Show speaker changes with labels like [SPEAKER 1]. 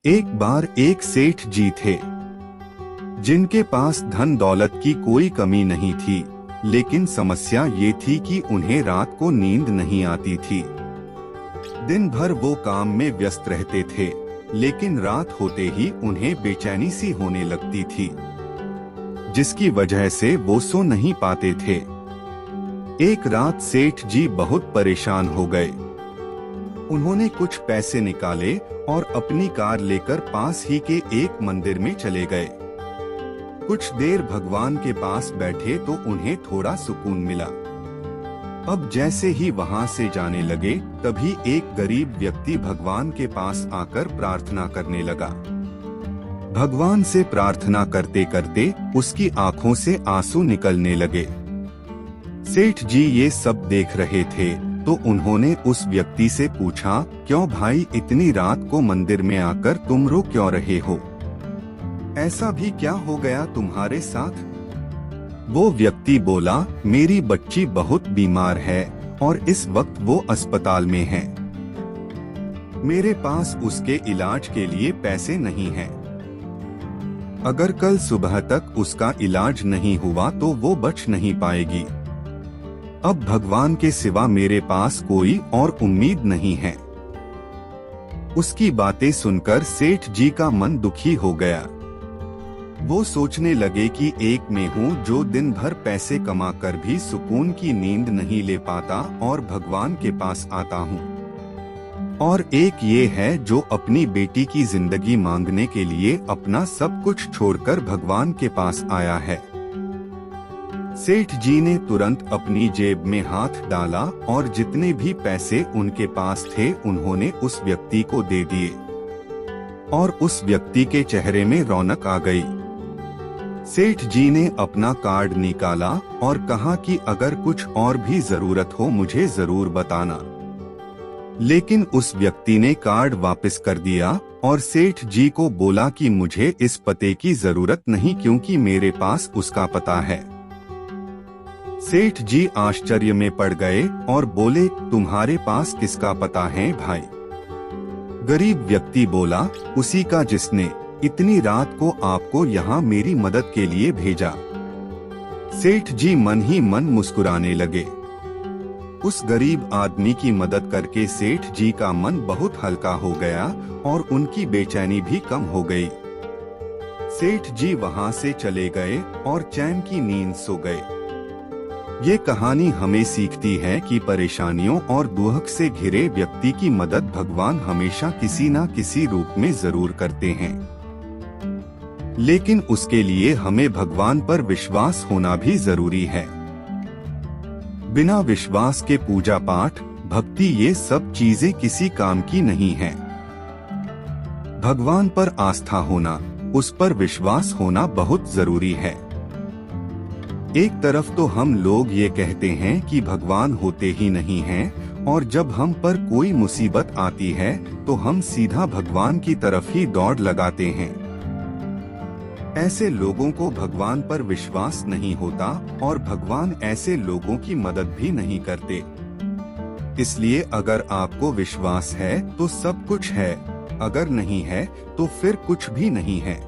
[SPEAKER 1] एक बार एक सेठ जी थे जिनके पास धन दौलत की कोई कमी नहीं थी, लेकिन समस्या ये थी कि उन्हें रात को नींद नहीं आती थी। दिन भर वो काम में व्यस्त रहते थे, लेकिन रात होते ही उन्हें बेचैनी सी होने लगती थी, जिसकी वजह से वो सो नहीं पाते थे। एक रात सेठ जी बहुत परेशान हो गए। उन्होंने कुछ पैसे निकाले और अपनी कार लेकर पास ही के एक मंदिर में चले गए। कुछ देर भगवान के पास बैठे तो उन्हें थोड़ा सुकून मिला। अब जैसे ही वहां से जाने लगे, तभी एक गरीब व्यक्ति भगवान के पास आकर प्रार्थना करने लगा। भगवान से प्रार्थना करते करते उसकी आंखों से आंसू निकलने लगे। सेठ जी ये सब देख रहे थे तो उन्होंने उस व्यक्ति से पूछा, क्यों भाई, इतनी रात को मंदिर में आकर तुम रो क्यों रहे हो? ऐसा भी क्या हो गया तुम्हारे साथ? वो व्यक्ति बोला, मेरी बच्ची बहुत बीमार है और इस वक्त वो अस्पताल में है। मेरे पास उसके इलाज के लिए पैसे नहीं हैं। अगर कल सुबह तक उसका इलाज नहीं हुआ तो वो बच नहीं पाएगी। अब भगवान के सिवा मेरे पास कोई और उम्मीद नहीं है। उसकी बातें सुनकर सेठ जी का मन दुखी हो गया। वो सोचने लगे कि एक मैं हूँ जो दिन भर पैसे कमाकर भी सुकून की नींद नहीं ले पाता और भगवान के पास आता हूँ, और एक ये है जो अपनी बेटी की जिंदगी मांगने के लिए अपना सब कुछ छोड़कर भगवान के पास आया है। सेठ जी ने तुरंत अपनी जेब में हाथ डाला और जितने भी पैसे उनके पास थे उन्होंने उस व्यक्ति को दे दिए, और उस व्यक्ति के चेहरे में रौनक आ गई। सेठ जी ने अपना कार्ड निकाला और कहा कि अगर कुछ और भी जरूरत हो मुझे जरूर बताना। लेकिन उस व्यक्ति ने कार्ड वापस कर दिया और सेठ जी को बोला कि मुझे इस पते की जरूरत नहीं, क्योंकि मेरे पास उसका पता है। सेठ जी आश्चर्य में पड़ गए और बोले, तुम्हारे पास किसका पता है भाई? गरीब व्यक्ति बोला, उसी का जिसने इतनी रात को आपको यहाँ मेरी मदद के लिए भेजा। सेठ जी मन ही मन मुस्कुराने लगे। उस गरीब आदमी की मदद करके सेठ जी का मन बहुत हल्का हो गया और उनकी बेचैनी भी कम हो गई। सेठ जी वहाँ से चले गए और चैन की नींद सो गए। ये कहानी हमें सीखती है कि परेशानियों और दुख से घिरे व्यक्ति की मदद भगवान हमेशा किसी न किसी रूप में जरूर करते हैं, लेकिन उसके लिए हमें भगवान पर विश्वास होना भी जरूरी है। बिना विश्वास के पूजा पाठ, भक्ति, ये सब चीजें किसी काम की नहीं है। भगवान पर आस्था होना, उस पर विश्वास होना बहुत जरूरी है। एक तरफ तो हम लोग ये कहते हैं कि भगवान होते ही नहीं हैं, और जब हम पर कोई मुसीबत आती है तो हम सीधा भगवान की तरफ ही दौड़ लगाते हैं। ऐसे लोगों को भगवान पर विश्वास नहीं होता और भगवान ऐसे लोगों की मदद भी नहीं करते। इसलिए अगर आपको विश्वास है तो सब कुछ है, अगर नहीं है तो फिर कुछ भी नहीं है।